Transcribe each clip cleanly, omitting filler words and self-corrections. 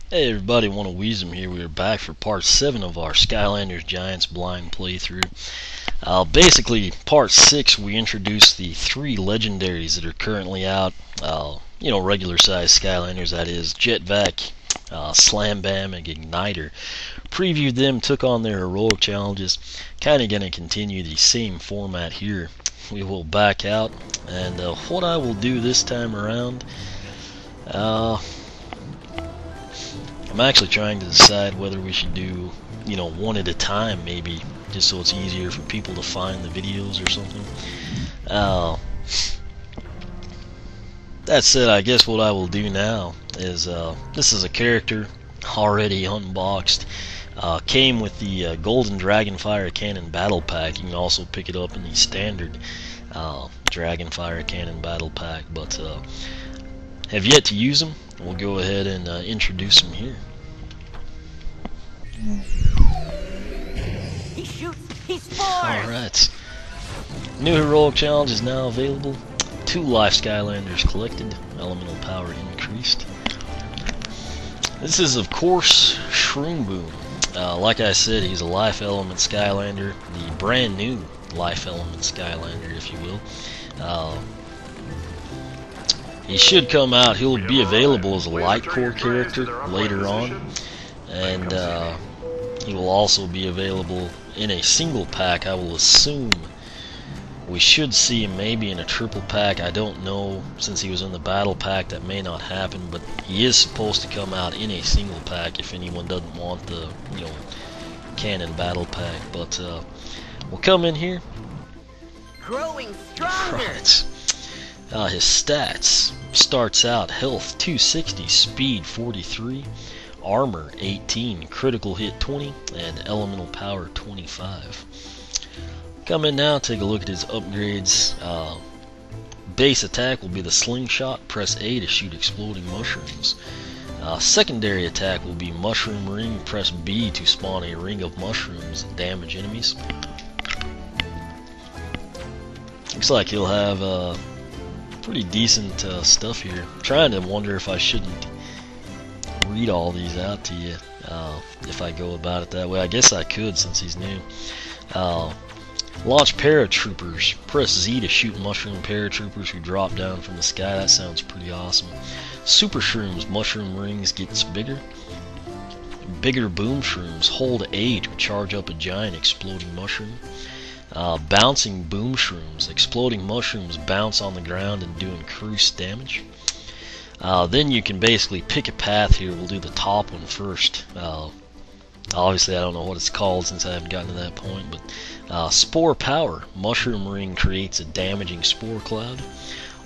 Hey everybody, Wisdom here. We are back for part 7 of our Skylanders Giants blind playthrough. Basically, part 6 we introduced the 3 legendaries that are currently out. Regular size Skylanders, that is. Jetvac, Slam Bam, and Igniter. Previewed them, took on their heroic challenges. Kind of going to continue the same format here. We will back out, and what I will do this time around, I'm actually trying to decide whether we should do, one at a time, maybe, just so it's easier for people to find the videos or something. That said, I guess what I will do now is, this is a character already unboxed. Came with the Golden Dragonfire Cannon Battle Pack. You can also pick it up in the standard Dragonfire Cannon Battle Pack, but have yet to use them. We'll go ahead and introduce him here. He shoots, he scores! Alright. New heroic challenge is now available. 2 life Skylanders collected. Elemental power increased. This is, of course, Shroomboom. Like I said, he's a life element Skylander. The brand new life element Skylander, if you will. He should come out. He'll be available as a light core character later on, and he will also be available in a single pack. I will assume we should see him maybe in a triple pack. I don't know, since he was in the battle pack, that may not happen, but he is supposed to come out in a single pack if anyone doesn't want the Cannon battle pack. But we'll come in here. Growing stronger. Right. His stats starts out: health 260, speed 43, armor 18, critical hit 20, and elemental power 25. Come in now, take a look at his upgrades. Base attack will be the slingshot. Press A to shoot exploding mushrooms. Secondary attack will be mushroom ring. Press B to spawn a ring of mushrooms and damage enemies. Looks like he'll have pretty decent stuff here. I'm trying to wonder if I shouldn't read all these out to you if I go about it that way. I guess I could, since he's new. Launch paratroopers. Press Z to shoot mushroom paratroopers who drop down from the sky. That sounds pretty awesome. Super shrooms. Mushroom rings gets bigger. Bigger boom shrooms. Hold A to charge up a giant exploding mushroom. Bouncing boom shrooms. Exploding mushrooms bounce on the ground and do increased damage. Then you can basically pick a path here. We'll do the top one first. Obviously I don't know what it's called since I haven't gotten to that point, but Spore Power. Mushroom ring creates a damaging spore cloud.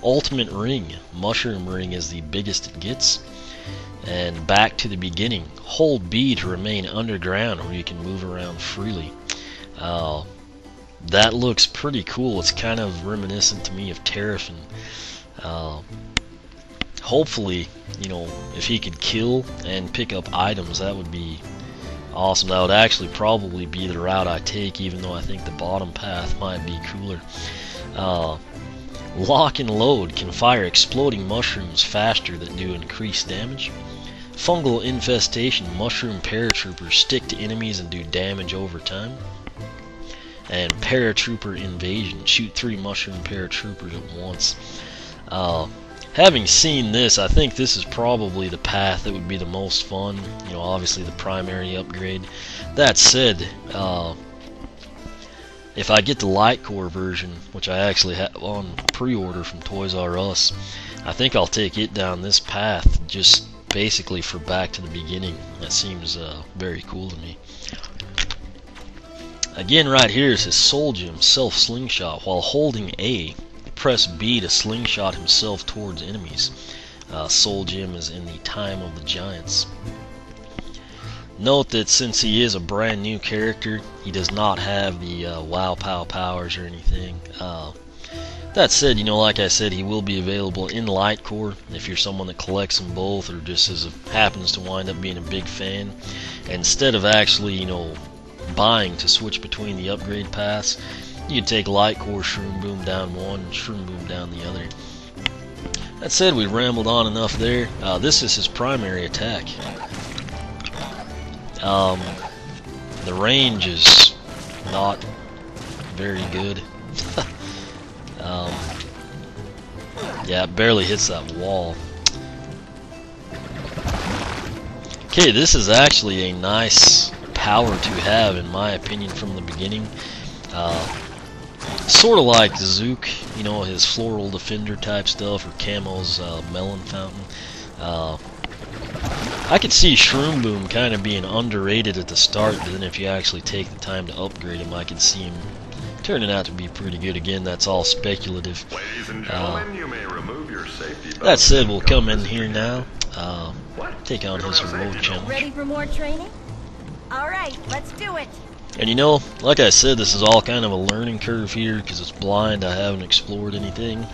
Ultimate ring. Mushroom ring is the biggest it gets. And back to the beginning. Hold B to remain underground, where you can move around freely. That looks pretty cool. It's kind of reminiscent to me of Terrafin. Hopefully, if he could kill and pick up items, that would be awesome. That would actually probably be the route I take, even though I think the bottom path might be cooler. Lock and load can fire exploding mushrooms faster that do increased damage. Fungal infestation. Mushroom paratroopers stick to enemies and do damage over time. And paratrooper invasion. Shoot 3 mushroom paratroopers at once. Having seen this, I think this is probably the path that would be the most fun. Obviously the primary upgrade. That said, if I get the light core version, which I actually have on pre-order from Toys R Us, I think I'll take it down this path, just basically for back to the beginning. That seems very cool to me. Again, right here is his Soul Gem, Self Slingshot. While holding A, press B to slingshot himself towards enemies. Soul Gem is in the Time of the Giants. Note that since he is a brand new character, he does not have the Wow Pow powers or anything. That said, like I said, he will be available in light core if you're someone that collects them both, or just happens to wind up being a big fan. Instead of actually, buying to switch between the upgrade paths, you can take light core Shroomboom down one, Shroomboom down the other. That said, we rambled on enough there. This is his primary attack. The range is not very good. Yeah, it barely hits that wall. Okay, this is actually a nice power to have, in my opinion, from the beginning. Sort of like Zook, you know, his Floral Defender type stuff, or Camo's Melon Fountain. I could see Shroomboom kind of being underrated at the start, but then if you actually take the time to upgrade him, I could see him turning out to be pretty good. Again, that's all speculative. Ladies and gentlemen, you may remove your safety That said, we'll come in here now, take on his heroic challenge. Ready for more training? Alright, let's do it. And you know, like I said, this is all kind of a learning curve here, because it's blind, I haven't explored anything.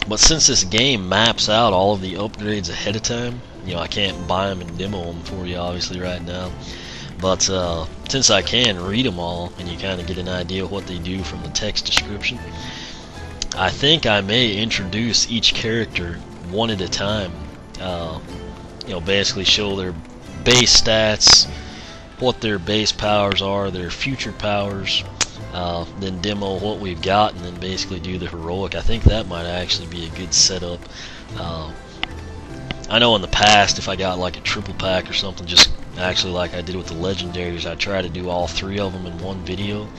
But since this game maps out all of the upgrades ahead of time, you know, I can't buy them and demo them for you, obviously, right now. But since I can read them all, and you kind of get an idea of what they do from the text description, I think I may introduce each character one at a time. You know, basically show their base stats, what their base powers are, their future powers, then demo what we've got, and then basically do the heroic. I think that might actually be a good setup. I know in the past, if I got like a triple pack or something, just actually like I did with the legendaries, I try to do all three of them in one video.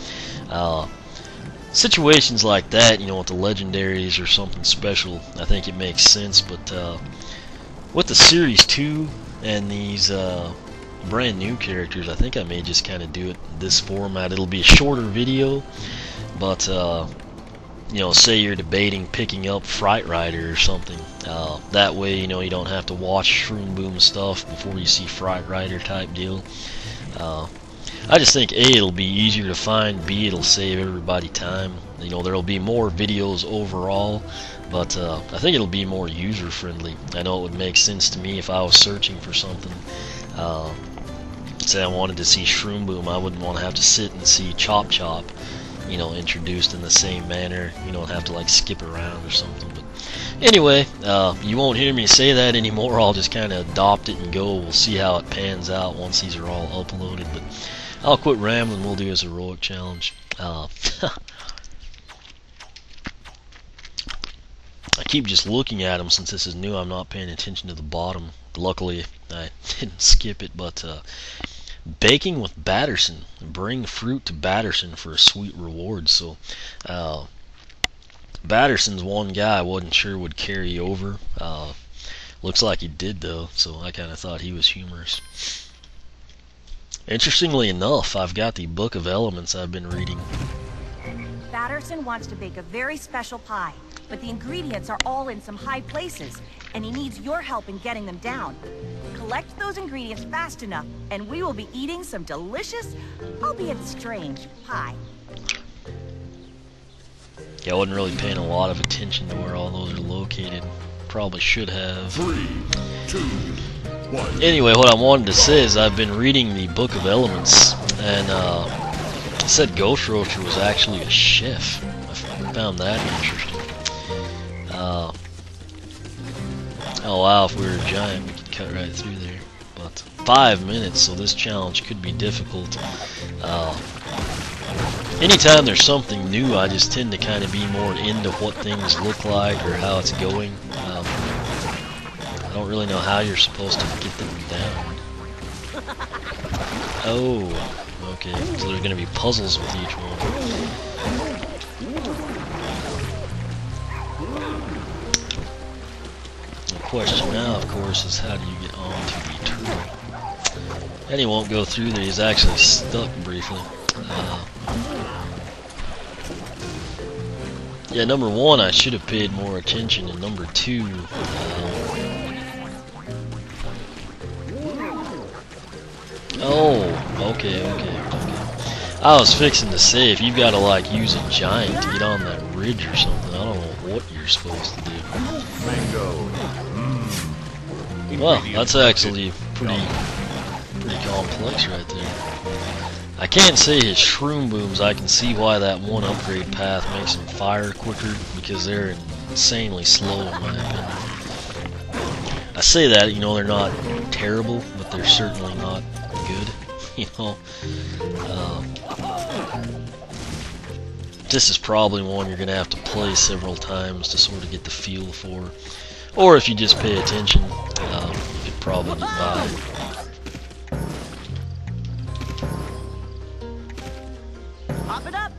Situations like that, you know, with the legendaries or something special, I think it makes sense. But with the Series 2 and these brand new characters, I think I may just kind of do it in this format. It'll be a shorter video, but you know, say you're debating picking up Fright Rider or something, that way, you know, you don't have to watch Shroomboom stuff before you see Fright Rider type deal. I just think A, it'll be easier to find, B, it'll save everybody time. You know, there'll be more videos overall, but I think it'll be more user friendly. I know it would make sense to me if I was searching for something. Say I wanted to see Shroomboom, I wouldn't want to have to sit and see Chop Chop, you know, introduced in the same manner. You don't have to like skip around or something. But anyway, you won't hear me say that anymore. I'll just kind of adopt it and go. We'll see how it pans out once these are all uploaded. But I'll quit rambling. We'll do his heroic challenge. I keep just looking at him since this is new. I'm not paying attention to the bottom. Luckily, I didn't skip it. But baking with Batterson. Bring fruit to Batterson for a sweet reward. So Batterson's one guy I wasn't sure would carry over. Looks like he did though, so I kind of thought he was humorous. Interestingly enough, I've got the Book of Elements I've been reading. Batterson wants to bake a very special pie, but the ingredients are all in some high places, and he needs your help in getting them down. Collect those ingredients fast enough, and we will be eating some delicious, albeit strange, pie. Yeah, I wasn't really paying a lot of attention to where all those are located. Probably should have. 3, 2, 1. Anyway, what I wanted to say is I've been reading the Book of Elements, and it said Ghost Roaster was actually a chef. I found that interesting. Oh wow, if we were a giant, we could cut right through there. But 5 minutes, so this challenge could be difficult. Anytime there's something new, I just tend to kind of be more into what things look like or how it's going. I don't really know how you're supposed to get them down. Oh, okay. So there's going to be puzzles with each one. The question now, of course, is how do you get onto the turtle? And he won't go through there. He's actually stuck briefly. Yeah, number one, I should have paid more attention, and number two, oh, okay. I was fixing to say, if you've got to like use a giant to get on that ridge or something, I don't know what you're supposed to do. Mango. Well, that's actually pretty complex right there. I can't say his Shroombooms. I can see why that one upgrade path makes them fire quicker, because they're insanely slow in my opinion. I say that, you know, they're not terrible, but they're certainly not good, you know. This is probably one you're gonna have to play several times to sort of get the feel for, or if you just pay attention, you could probably get by. Pop it up.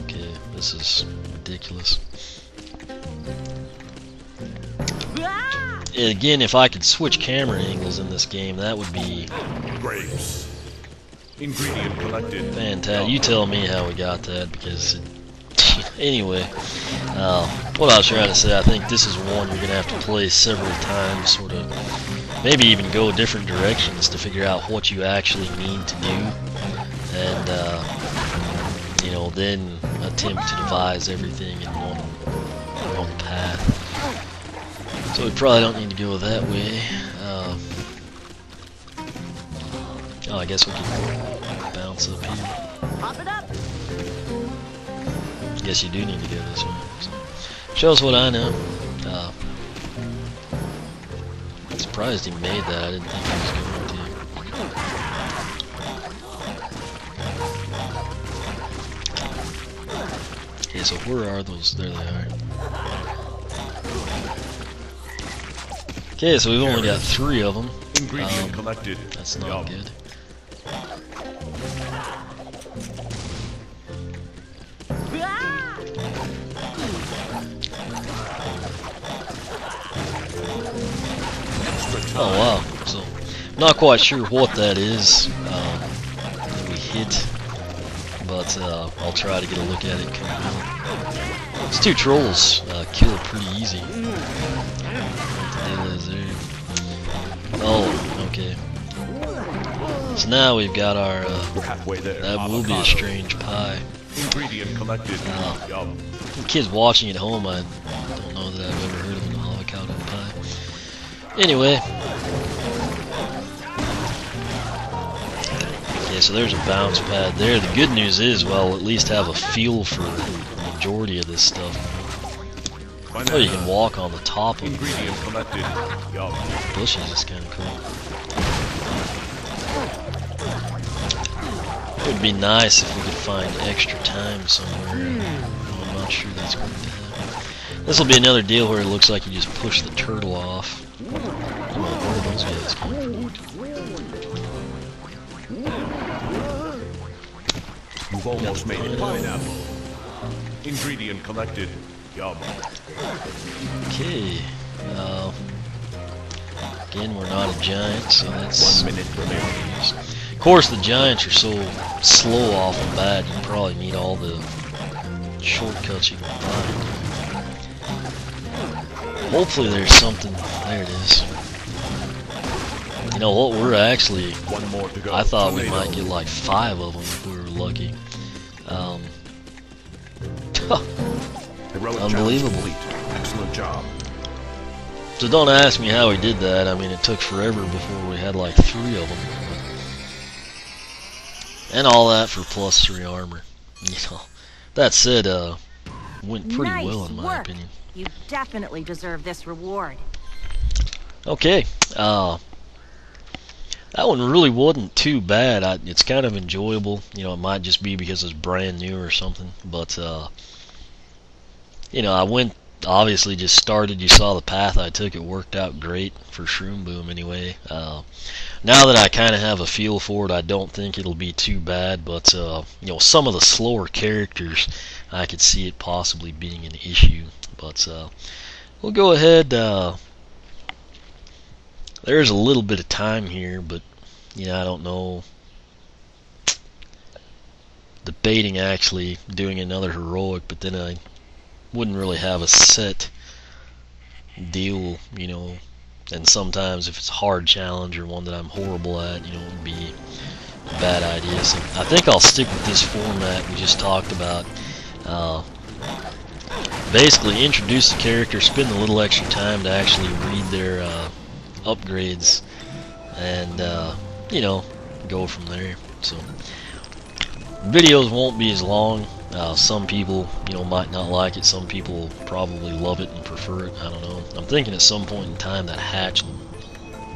Okay, this is ridiculous. Ah! Again, if I could switch camera angles in this game, that would be Grapes. Ingredient collected. fantastic. You tell me how we got that, because anyway, what I was trying to say, I think this is one you're gonna have to play several times, sort of, maybe even go different directions to figure out what you actually need to do, and you know, then attempt to devise everything in one path. So we probably don't need to go that way. Oh, I guess we can bounce up here. Pop it up. Guess you do need to go this way. So, shows what I know. Surprised he made that. I didn't think he was going to. Okay, so where are those? There they are. Okay, so we've only got 3 of them. Ingredient collected. That's not good. Ah! Oh wow, so not quite sure what that is that we hit, but I'll try to get a look at it. These 2 trolls kill pretty easy. Oh, okay. So now we've got our, We're halfway there. that will be a strange pie. Ingredient collected. Yum. Kids watching at home, I don't know that I've ever heard of an avocado pie. Anyway. Okay, so there's a bounce pad there. The good news is, well, at least have a feel for the majority of this stuff. Oh, you can walk on the top of Ingredient collected. Yum. bushes. Is kind of cool. It would be nice if we could find extra time somewhere. I'm not sure that's going to happen. This will be another deal where it looks like you just push the turtle off. Come on, where are those guys coming from? You've almost made it. Pineapple. Ingredient collected. Yum. Okay. Again, we're not a giant, so that's 1 minute remaining. Of course, the giants are so slow off the bat, you probably need all the shortcuts you can find. Hopefully there's something. There it is. You know what, we're actually, 1 more to go. I thought we might get like 5 of them if we were lucky. Heroic Unbelievable. challenge complete. Excellent job. So don't ask me how we did that. I mean, it took forever before we had like 3 of them. And all that for +3 armor. You know, that said, went pretty Nice well in my work. opinion. You definitely deserve this reward. Okay, that one really wasn't too bad. It's kind of enjoyable. You know, it might just be because it's brand new or something. But, you know, I went, obviously just started. You saw the path I took. It worked out great for Shroomboom anyway. Now that I kind of have a feel for it, I don't think it'll be too bad. But, you know, some of the slower characters, I could see it possibly being an issue. But, we'll go ahead. There's a little bit of time here, but, you know, I don't know. Debating actually doing another heroic, but then I wouldn't really have a set deal, you know. And sometimes if it's a hard challenge or one that I'm horrible at, you know, it would be a bad idea. So I think I'll stick with this format we just talked about. Basically introduce the character, spend a little extra time to actually read their upgrades, and you know, go from there. So videos won't be as long. Some people, you know, might not like it. Some people probably love it and prefer it. I don't know. I'm thinking at some point in time that hatch will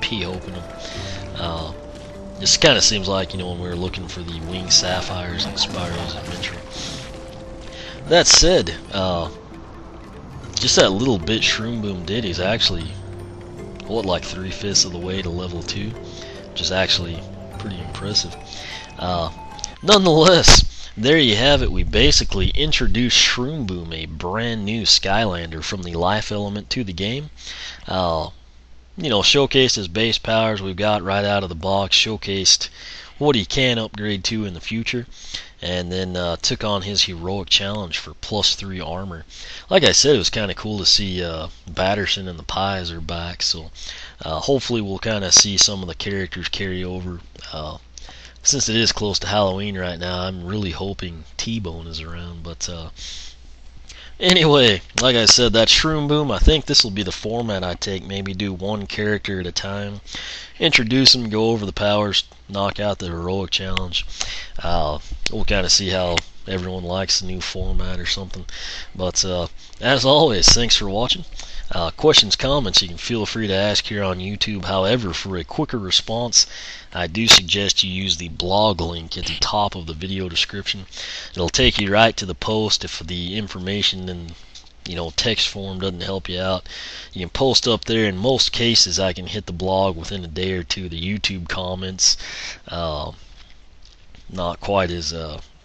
be opening them. This kind of seems like, when we were looking for the winged sapphires in Spyro's Adventure. That said, just that little bit Shroomboom did is actually, what, like 3/5 of the way to level 2, which is actually pretty impressive. Nonetheless, there you have it. We basically introduced Shroomboom, a brand new Skylander, from the life element to the game. Showcased his base powers we've got right out of the box, showcased what he can upgrade to in the future, and then took on his heroic challenge for +3 armor. Like I said, it was kind of cool to see Batterson and the Pies are back, so hopefully we'll kind of see some of the characters carry over. Since it is close to Halloween right now, I'm really hoping T-Bone is around, but anyway, like I said, that's Shroomboom. I think this will be the format I take. Maybe do one character at a time, introduce them, go over the powers, knock out the heroic challenge. We'll kind of see how everyone likes the new format or something. But as always, thanks for watching. Questions, comments, you can feel free to ask here on YouTube. However, for a quicker response, I do suggest you use the blog link at the top of the video description. It'll take you right to the post. If the information in text form doesn't help you out, you can post up there. In most cases, I can hit the blog within a day or two. The YouTube comments, not quite as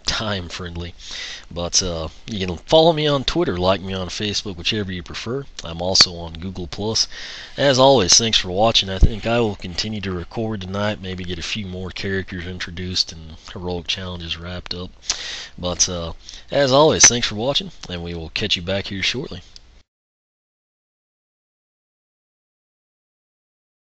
time friendly, but you can follow me on Twitter, like me on Facebook, whichever you prefer. I'm also on Google+. As always, thanks for watching. I think I will continue to record tonight, maybe get a few more characters introduced and heroic challenges wrapped up. But as always, thanks for watching, and we will catch you back here shortly.